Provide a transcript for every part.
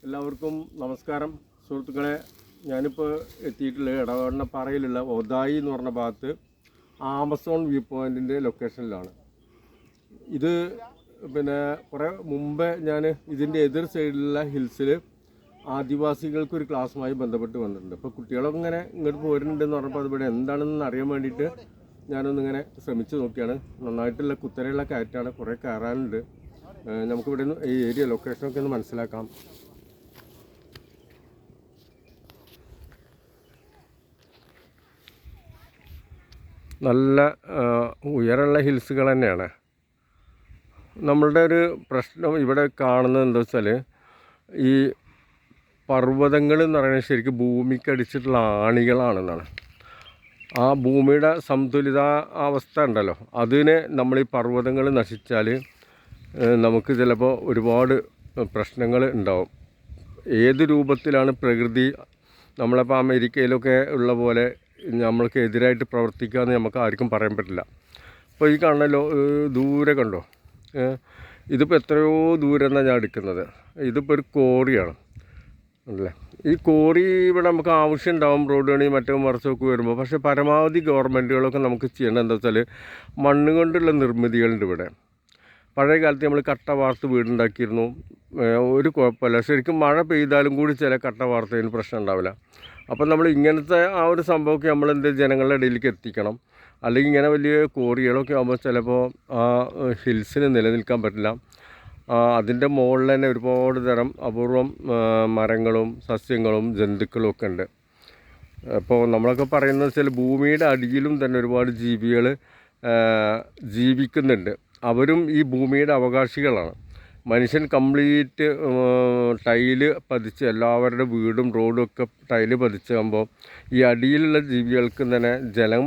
എല്ലാവർക്കും നമസ്കാരം സുഹൃത്തുക്കളെ. ഞാനിപ്പോൾ എത്തിയിട്ടുള്ളത് എടവണ്ണപ്പാറയിലുള്ള ഒതായി എന്ന് പറഞ്ഞ ഭാഗത്ത് ആമസോൺ വ്യൂ പോയിൻറ്റിൻ്റെ ലൊക്കേഷനിലാണ്. ഇത് പിന്നെ കുറേ മുമ്പേ ഞാൻ ഇതിൻ്റെ എതിർ സൈഡിലുള്ള ഹിൽസിൽ ആദിവാസികൾക്കൊരു ക്ലാസ്സുമായി ബന്ധപ്പെട്ട് വന്നിട്ടുണ്ട്. ഇപ്പോൾ കുട്ടികളൊക്കെ ഇങ്ങനെ ഇങ്ങോട്ട് പോരുന്നുണ്ടെന്ന് പറഞ്ഞപ്പോൾ അതിവിടെ എന്താണെന്ന് അറിയാൻ വേണ്ടിയിട്ട് ഞാനൊന്നിങ്ങനെ ശ്രമിച്ച് നോക്കിയാണ്. നന്നായിട്ടുള്ള കുത്തനെയുള്ള കയറ്റാണ്, കുറേ കയറാനുണ്ട്. നമുക്കിവിടെ നിന്ന് ഈ ഏരിയ ലൊക്കേഷനൊക്കെ ഒന്ന് മനസ്സിലാക്കാം. നല്ല ഉയരമുള്ള ഹിൽസുകൾ തന്നെയാണ്. നമ്മളുടെ ഒരു പ്രശ്നം ഇവിടെ കാണുന്നത് എന്താ വെച്ചാൽ, ഈ പർവ്വതങ്ങൾ എന്ന് പറയുന്നത് ശരിക്കും ഭൂമിക്കടിച്ചിട്ടുള്ള ആണികളാണെന്നാണ്. ആ ഭൂമിയുടെ സന്തുലിതാവസ്ഥ ഉണ്ടല്ലോ, അതിനെ നമ്മൾ ഈ പർവ്വതങ്ങൾ നശിച്ചാൽ നമുക്ക് ചിലപ്പോൾ ഒരുപാട് പ്രശ്നങ്ങൾ ഉണ്ടാവും. ഏത് രൂപത്തിലാണ് പ്രകൃതി നമ്മളിപ്പോൾ അമേരിക്കയിലൊക്കെ ഉള്ള പോലെ നമ്മൾക്ക് എതിരായിട്ട് പ്രവർത്തിക്കുക എന്ന് നമുക്ക് ആർക്കും പറയാൻ പറ്റില്ല. അപ്പോൾ ഈ കാണണല്ലോ, ദൂരെ കണ്ടോ, ഇതിപ്പോൾ എത്രയോ ദൂരം എന്നാണ് ഞാൻ എടുക്കുന്നത്. ഇതിപ്പോൾ ഒരു കോറിയാണ് അല്ലേ. ഈ കോറി ഇവിടെ നമുക്ക് ആവശ്യം ഉണ്ടാവും, റോഡ് പണി മറ്റോ മറിച്ചൊക്കെ വരുമ്പോൾ. പക്ഷേ പരമാവധി ഗവൺമെൻറ്റുകളൊക്കെ നമുക്ക് ചെയ്യേണ്ടത് എന്താ വെച്ചാൽ, മണ്ണ് കൊണ്ടുള്ള നിർമ്മിതികളുണ്ട് ഇവിടെ. പഴയ കാലത്ത് നമ്മൾ കട്ട വാർത്ത് വീടുണ്ടാക്കിയിരുന്നു, ഒരു കുഴപ്പമില്ല. ശരിക്കും മഴ പെയ്താലും കൂടി ചില കട്ട വാർത്തതിന് പ്രശ്നം ഉണ്ടാവില്ല. അപ്പം നമ്മൾ ഇങ്ങനത്തെ ആ ഒരു സംഭവമൊക്കെ നമ്മൾ ജനങ്ങളുടെ ഇടയിലേക്ക് എത്തിക്കണം. അല്ലെങ്കിൽ ഇങ്ങനെ വലിയ കോറികളൊക്കെ ആകുമ്പോൾ ചിലപ്പോൾ ആ ഹിൽസിന് നിലനിൽക്കാൻ പറ്റില്ല. അതിൻ്റെ മുകളിൽ തന്നെ ഒരുപാട് തരം അപൂർവം മരങ്ങളും സസ്യങ്ങളും ജന്തുക്കളും ഒക്കെ ഉണ്ട്. അപ്പോൾ നമ്മളൊക്കെ പറയുന്നത് വെച്ചാൽ ഭൂമിയുടെ അടിയിലും തന്നെ ഒരുപാട് ജീവികൾ ജീവിക്കുന്നുണ്ട്. അവരും ഈ ഭൂമിയുടെ അവകാശികളാണ്. മനുഷ്യൻ കംപ്ലീറ്റ് ടൈല് പതിച്ച് എല്ലാവരുടെ വീടും റോഡും ഒക്കെ ടൈല് പതിച്ചാകുമ്പോൾ ഈ അടിയിലുള്ള ജീവികൾക്ക് തന്നെ ജലം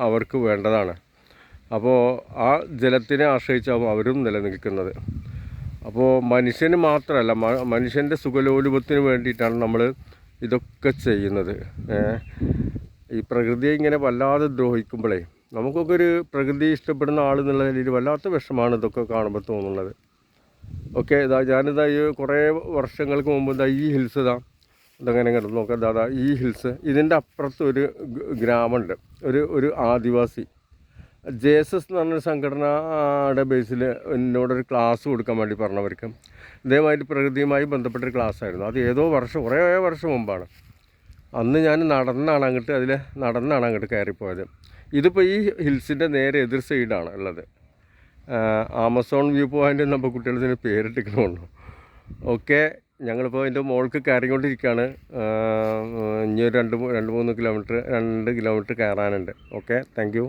അവർക്ക് വേണ്ടതാണ്. അപ്പോൾ ആ ജലത്തിനെ ആശ്രയിച്ചാകും അവരും നിലനിൽക്കുന്നത്. അപ്പോൾ മനുഷ്യന് മാത്രമല്ല, മനുഷ്യൻ്റെ സുഖലോലുപത്തിന് വേണ്ടിയിട്ടാണ് നമ്മൾ ഇതൊക്കെ ചെയ്യുന്നത്. ഈ പ്രകൃതിയെ ഇങ്ങനെ വല്ലാതെ ദ്രോഹിക്കുമ്പോഴേ നമുക്കൊക്കെ ഒരു പ്രകൃതി ഇഷ്ടപ്പെടുന്ന ആൾ എന്നുള്ള നിലയിൽ വല്ലാത്ത വിഷമാണ് ഇതൊക്കെ കാണുമ്പോൾ തോന്നുന്നത്. ഓക്കെ, ഞാനിതാ ഈ കുറേ വർഷങ്ങൾക്ക് മുമ്പ് ഈ ഹിൽസ് ഇതങ്ങനെ കിടന്ന് നോക്കാം. ദാദാ ഈ ഹിൽസ്, ഇതിൻ്റെ അപ്പുറത്ത് ഒരു ഗ്രാമമുണ്ട്, ഒരു ആദിവാസി JSS എന്ന് പറഞ്ഞൊരു സംഘടനയുടെ ബേസിൽ എന്നോടൊരു ക്ലാസ് കൊടുക്കാൻ വേണ്ടി പറഞ്ഞവർക്ക് ഇതേമാതിരി പ്രകൃതിയുമായി ബന്ധപ്പെട്ടൊരു ക്ലാസ്സായിരുന്നു. അത് ഏതോ കുറേ വർഷം മുമ്പാണ്. അന്ന് ഞാൻ നടന്നാണ് അങ്ങോട്ട് കയറിപ്പോയത്. ഇതിപ്പോൾ ഈ ഹിൽസിൻ്റെ നേരെ എതിർ സൈഡാണ് ഉള്ളത്. ആമസോൺ വ്യൂ പോയിൻ്റ് നമ്മൾ കുട്ടികളിതിന് പേരിട്ടിക്കണമുള്ളൂ. ഓക്കെ, ഞങ്ങളിപ്പോൾ അതിൻ്റെ മുകൾക്ക് കയറിക്കൊണ്ടിരിക്കുകയാണ്. ഇനി ഒരു 2 കിലോമീറ്റർ കയറാനുണ്ട്. Okay, thank U.